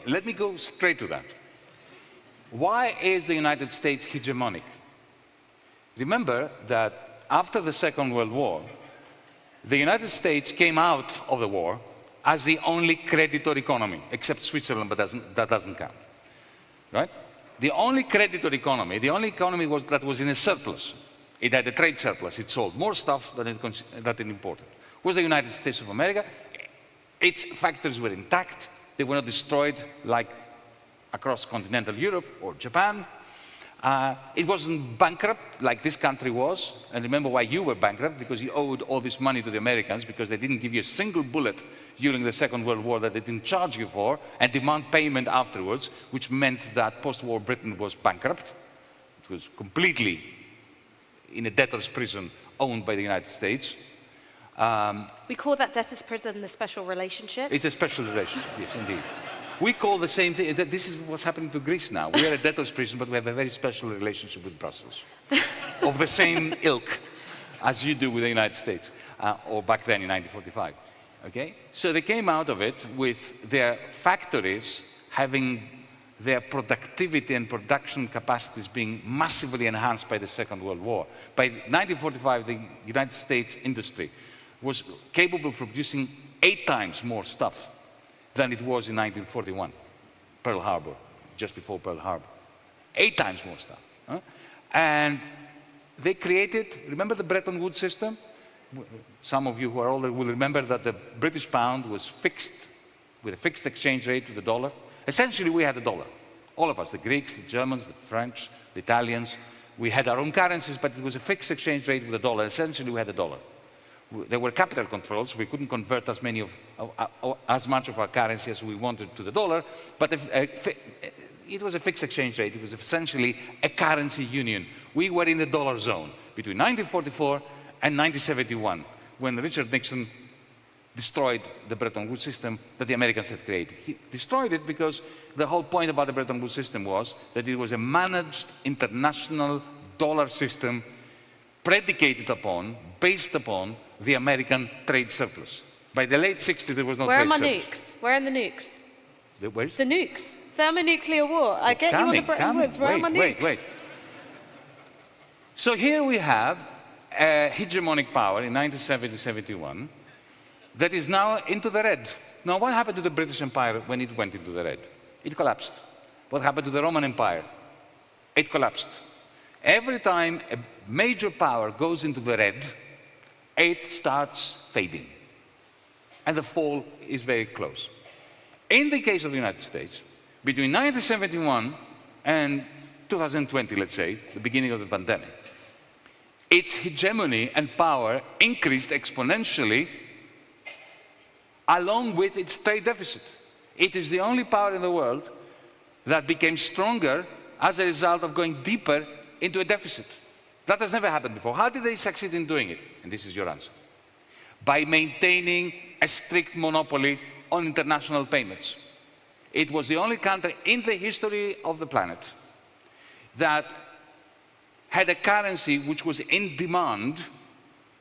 let me go straight to that. Why is the United States hegemonic? Remember that after the Second World War, the United States came out of the war as the only creditor economy, except Switzerland, but that doesn't count, right? The only creditor economy, the only economy that was in a surplus. It had a trade surplus. It sold more stuff than it imported. Was the United States of America. Its factories were intact. They were not destroyed like across continental Europe or Japan. It wasn't bankrupt like this country was. And remember why you were bankrupt, because you owed all this money to the Americans because they didn't give you a single bullet during the Second World War that they didn't charge you for and demand payment afterwards, which meant that post-war Britain was bankrupt. It was completely in a debtor's prison owned by the United States. We call that debtor's prison the special relationship? It's a special relationship, yes, indeed. We call the same thing, this is what's happening to Greece now. We are a debtor's prison, but we have a very special relationship with Brussels, of the same ilk as you do with the United States, or back then in 1945, okay? So they came out of it with their factories having their productivity and production capacities being massively enhanced by the Second World War. By 1945, the United States industry was capable of producing 8 times more stuff than it was in 1941, Pearl Harbor, just before Pearl Harbor. 8 times more stuff. Huh? And they created, remember the Bretton Woods system? Some of you who are older will remember that the British pound was fixed, with a fixed exchange rate to the dollar. Essentially, we had a dollar. All of us, the Greeks, the Germans, the French, the Italians, we had our own currencies, but it was a fixed exchange rate with a dollar. Essentially, we had a dollar. There were capital controls. We couldn't convert as much of our currency as we wanted to the dollar, but it was a fixed exchange rate. It was essentially a currency union. We were in the dollar zone between 1944 and 1971, when Richard Nixon destroyed the Bretton Woods system that the Americans had created. He destroyed it because the whole point about the Bretton Woods system was that it was a managed international dollar system predicated upon, based upon, the American trade surplus. By the late 60s, there was no trade surplus. Where are my nukes? Where are the nukes? Where's? The nukes. Thermonuclear war. I get you on the Bretton Woods. Where are my nukes? Wait. So here we have a hegemonic power in 1970-71 that is now into the red. Now, what happened to the British Empire when it went into the red? It collapsed. What happened to the Roman Empire? It collapsed. Every time a major power goes into the red, it starts fading. And the fall is very close. In the case of the United States, between 1971 and 2020, let's say, the beginning of the pandemic, its hegemony and power increased exponentially along with its trade deficit. It is the only power in the world that became stronger as a result of going deeper into a deficit. That has never happened before. How did they succeed in doing it? And this is your answer. By maintaining a strict monopoly on international payments. It was the only country in the history of the planet that had a currency which was in demand.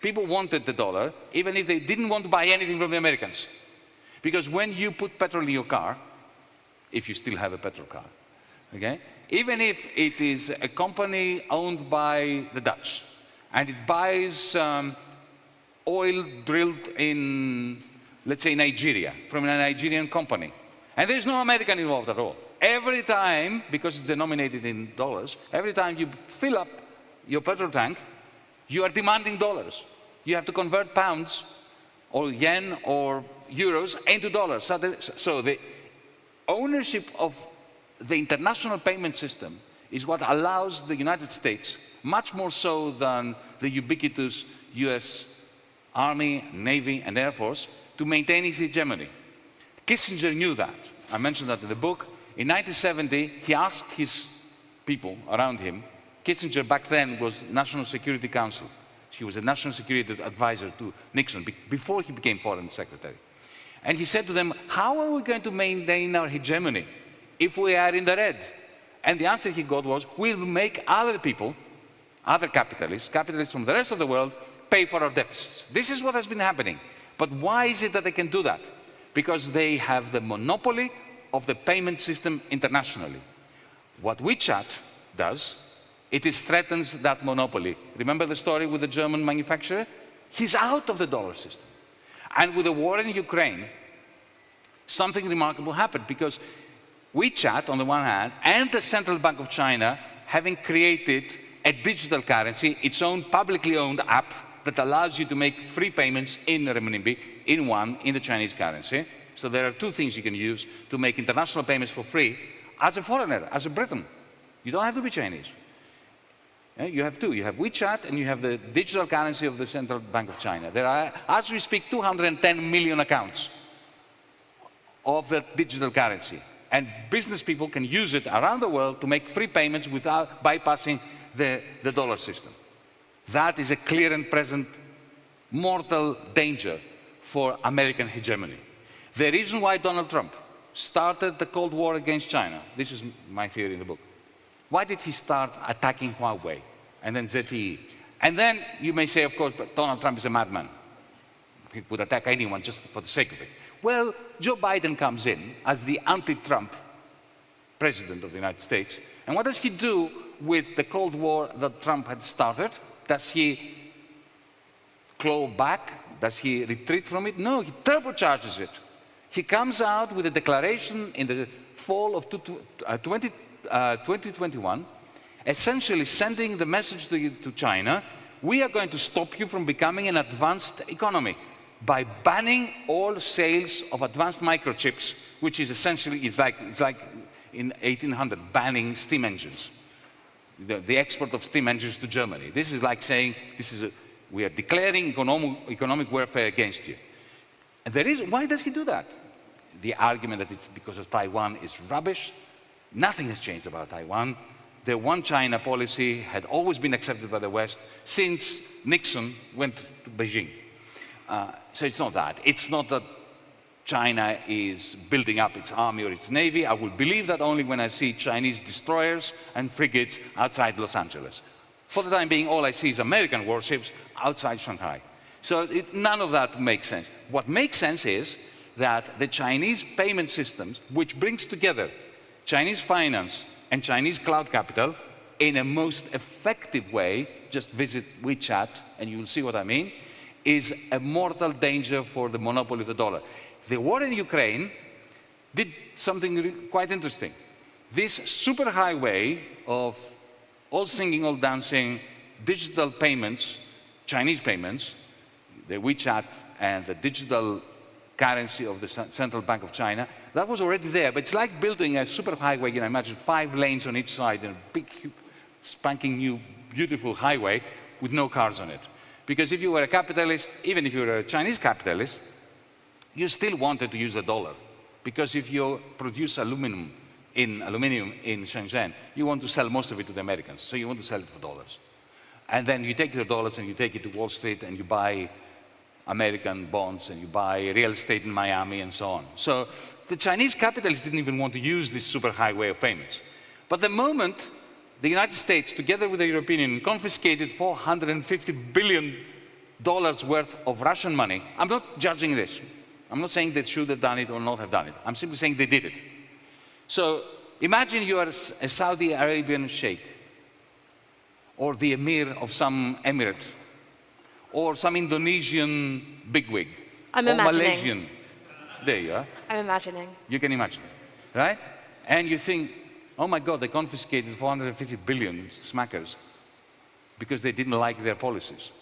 People wanted the dollar, even if they didn't want to buy anything from the Americans. Because when you put petrol in your car, if you still have a petrol car, okay, even if it is a company owned by the Dutch, and it buys oil drilled in, let's say, Nigeria, from a Nigerian company, and there's no American involved at all. Every time, because it's denominated in dollars, every time you fill up your petrol tank, you are demanding dollars. You have to convert pounds, or yen, or euros into dollars. So the ownership of the international payment system is what allows the United States, much more so than the ubiquitous US Army, Navy, and Air Force, to maintain its hegemony. Kissinger knew that. I mentioned that in the book. In 1970, he asked his people around him. Kissinger back then was National Security Council. He was a national security advisor to Nixon before he became foreign secretary. And he said to them, how are we going to maintain our hegemony if we are in the red? And the answer he got was, we'll make other people, other capitalists from the rest of the world, pay for our deficits. This is what has been happening. But why is it that they can do that? Because they have the monopoly of the payment system internationally. What WeChat does, it threatens that monopoly. Remember the story with the German manufacturer? He's out of the dollar system. And with the war in Ukraine, something remarkable happened, because WeChat, on the one hand, and the Central Bank of China, having created a digital currency, its own publicly owned app that allows you to make free payments in renminbi, in the Chinese currency. So there are two things you can use to make international payments for free as a foreigner, as a Briton. You don't have to be Chinese. You have two. You have WeChat and you have the digital currency of the Central Bank of China. There are, as we speak, 210 million accounts of the digital currency. And business people can use it around the world to make free payments without bypassing the dollar system. That is a clear and present mortal danger for American hegemony. The reason why Donald Trump started the Cold War against China, this is my theory in the book. Why did he start attacking Huawei and then ZTE? And then you may say, of course, but Donald Trump is a madman. He would attack anyone just for the sake of it. Well, Joe Biden comes in as the anti-Trump president of the United States. And what does he do with the Cold War that Trump had started? Does he claw back? Does he retreat from it? No, he turbocharges it. He comes out with a declaration in the fall of 2021, essentially sending the message to China, we are going to stop you from becoming an advanced economy by banning all sales of advanced microchips, which is essentially, it's like in 1800 banning steam engines, the export of steam engines to Germany. This is like saying, we are declaring economic warfare against you. And why does he do that? The argument that it's because of Taiwan is rubbish. Nothing has changed about Taiwan. The one China policy had always been accepted by the West since Nixon went to Beijing. So it's not that. It's not that China is building up its army or its navy. I will believe that only when I see Chinese destroyers and frigates outside Los Angeles. For the time being, all I see is American warships outside Shanghai. So none of that makes sense. What makes sense is that the Chinese payment systems, which brings together Chinese finance and Chinese cloud capital in a most effective way, just visit WeChat and you will see what I mean, is a mortal danger for the monopoly of the dollar. The war in Ukraine did something quite interesting. This superhighway of all singing, all dancing, digital payments, Chinese payments, the WeChat and the digital currency of the Central Bank of China, that was already there. But it's like building a superhighway, you know, imagine 5 lanes on each side and a big, spanking new, beautiful highway with no cars on it. Because if you were a capitalist, even if you were a Chinese capitalist, you still wanted to use the dollar. Because if you produce aluminum in Shenzhen, you want to sell most of it to the Americans. So you want to sell it for dollars. And then you take the dollars and you take it to Wall Street and you buy American bonds and you buy real estate in Miami and so on. So the Chinese capitalists didn't even want to use this superhighway of payments. But the moment the United States, together with the European Union, confiscated $450 billion worth of Russian money, I'm not judging this. I'm not saying they should have done it or not have done it. I'm simply saying they did it. So imagine you are a Saudi Arabian sheikh, or the emir of some emirate, or some Indonesian bigwig, or Malaysian. There you are. I'm imagining. You can imagine, right? And you think, oh my God, they confiscated 450 billion smackers because they didn't like their policies.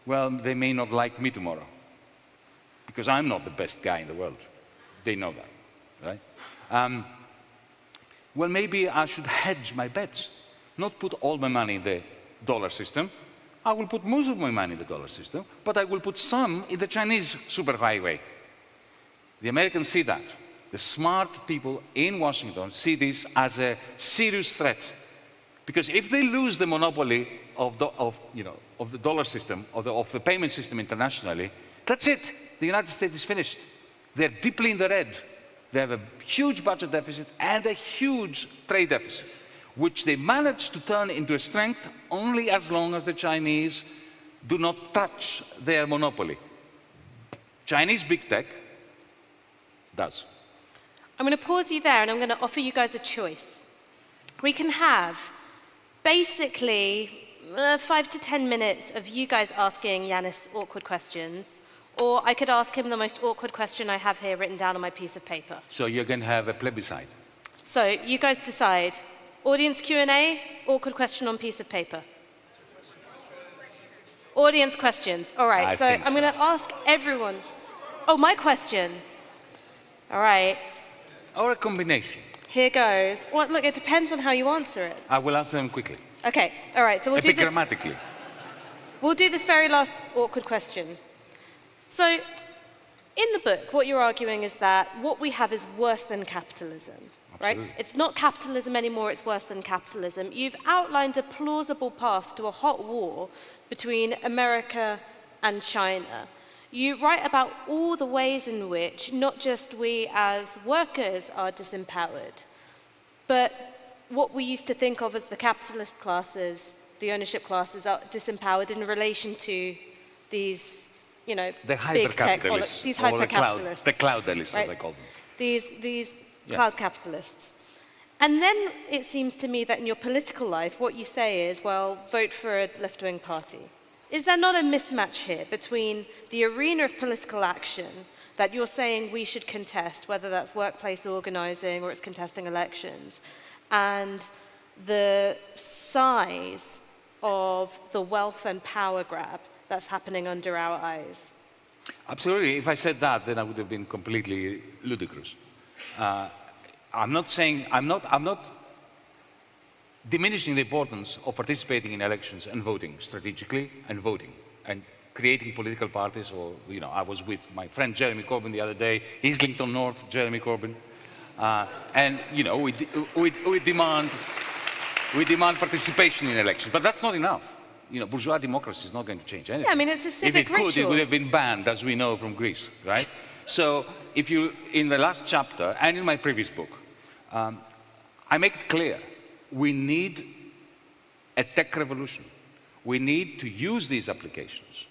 Well, they may not like me tomorrow because I'm not the best guy in the world. They know that, right? Well, maybe I should hedge my bets, not put all my money in the dollar system. I will put most of my money in the dollar system, but I will put some in the Chinese superhighway. The Americans see that. The smart people in Washington see this as a serious threat. Because if they lose the monopoly of the dollar system, of the payment system internationally, that's it. The United States is finished. They're deeply in the red. They have a huge budget deficit and a huge trade deficit, which they manage to turn into a strength only as long as the Chinese do not touch their monopoly. Chinese big tech does. I'm going to pause you there and I'm going to offer you guys a choice. We can have basically 5 to 10 minutes of you guys asking Yanis awkward questions, or I could ask him the most awkward question I have here written down on my piece of paper. So you're going to have a plebiscite. So you guys decide. Audience Q&A, awkward question on piece of paper. Audience questions. All right, so I'm going to ask everyone. Oh, my question. All right. Or a combination. Here goes. Well, look, it depends on how you answer it. I will answer them quickly. Okay, all right, so we'll do this. Epigrammatically. We'll do this very last awkward question. So, in the book, what you're arguing is that what we have is worse than capitalism, right? Absolutely. It's not capitalism anymore, it's worse than capitalism. You've outlined a plausible path to a hot war between America and China. You write about all the ways in which not just we as workers are disempowered, but what we used to think of as the capitalist classes, the ownership classes, are disempowered in relation to these, you know, the big tech, hyper-capitalists. these hyper-capitalists. The cloudalists, right? as I call them. These cloud capitalists. And then it seems to me that in your political life, what you say is, well, vote for a left-wing party. Is there not a mismatch here between the arena of political action that you're saying we should contest, whether that's workplace organizing or it's contesting elections, and the size of the wealth and power grab that's happening under our eyes? Absolutely. If I said that, then I would have been completely ludicrous. I'm not diminishing the importance of participating in elections and voting strategically and voting and creating political parties. Or, you know, I was with my friend Jeremy Corbyn the other day, Islington North, Jeremy Corbyn, and, you know, we demand participation in elections, but that's not enough. You know, bourgeois democracy is not going to change anything. Yeah, I mean, it's a civic ritual. If it could, it would have been banned, as we know from Greece, right? So, if you, in the last chapter and in my previous book, I make it clear, we need a tech revolution. We need to use these applications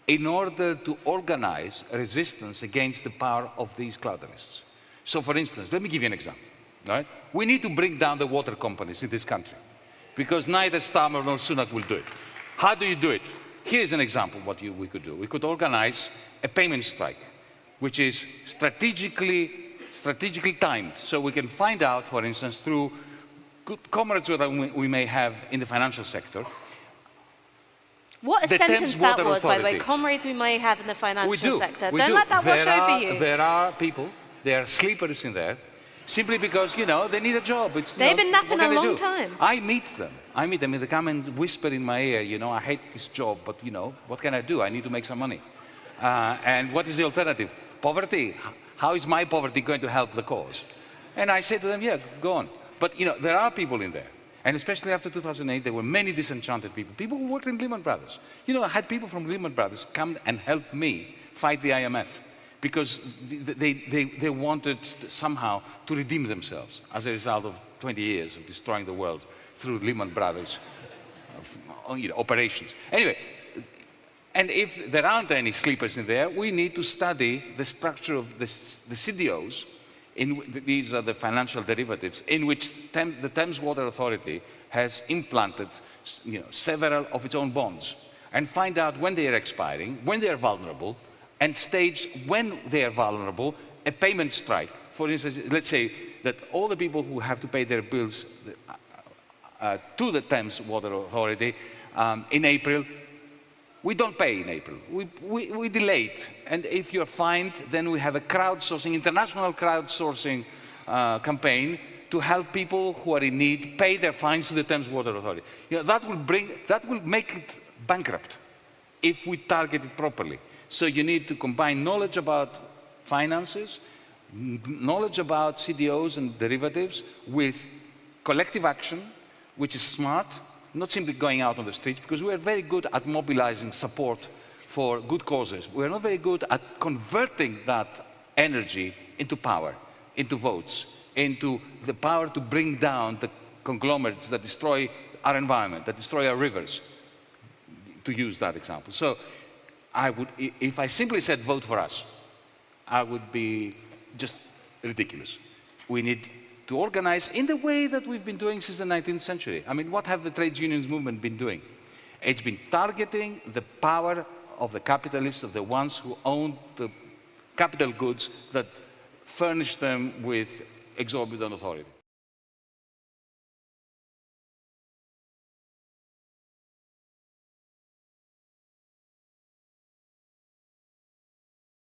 in order to organize a resistance against the power of these cloudalists. So, for instance, let me give you an example. Right? We need to bring down the water companies in this country, because neither Starmer nor Sunak will do it. How do you do it? Here's an example of what we could do. We could organize a payment strike, which is strategically timed, so we can find out, for instance, through good comrades that we may have in the financial sector. What a sentence that was, by the way. Comrades we may have in the financial sector. Don't let that wash over you. There are people, there are sleepers in there, simply because, you know, they need a job. They've been napping a long time. I meet them, and they come and whisper in my ear, you know, I hate this job, but, you know, what can I do? I need to make some money. And what is the alternative? Poverty. How is my poverty going to help the cause? And I say to them, yeah, go on. But, you know, there are people in there. And especially after 2008, there were many disenchanted people who worked in Lehman Brothers. You know, I had people from Lehman Brothers come and help me fight the IMF, because they wanted somehow to redeem themselves as a result of 20 years of destroying the world through Lehman Brothers operations. Anyway, and if there aren't any sleepers in there, we need to study the structure of the CDOs, these are the financial derivatives, in which the Thames Water Authority has implanted, you know, several of its own bonds, and find out when they are expiring, when they are vulnerable, and stage, when they are vulnerable, a payment strike. For instance, let's say that all the people who have to pay their bills to the Thames Water Authority in April, we don't pay in April. We delay it. And if you're fined, then we have a crowdsourcing, international crowdsourcing campaign to help people who are in need pay their fines to the Thames Water Authority. You know, that will make it bankrupt if we target it properly. So you need to combine knowledge about finances, knowledge about CDOs and derivatives, with collective action, which is smart, not simply going out on the streets, because we are very good at mobilizing support for good causes. We are not very good at converting that energy into power, into votes, into the power to bring down the conglomerates that destroy our environment, that destroy our rivers, to use that example. So I would, if I simply said vote for us, I would be just ridiculous. We need to organize in the way that we've been doing since the 19th century. I mean, what have the trade unions movement been doing? It's been targeting the power of the capitalists, of the ones who own the capital goods that furnish them with exorbitant authority.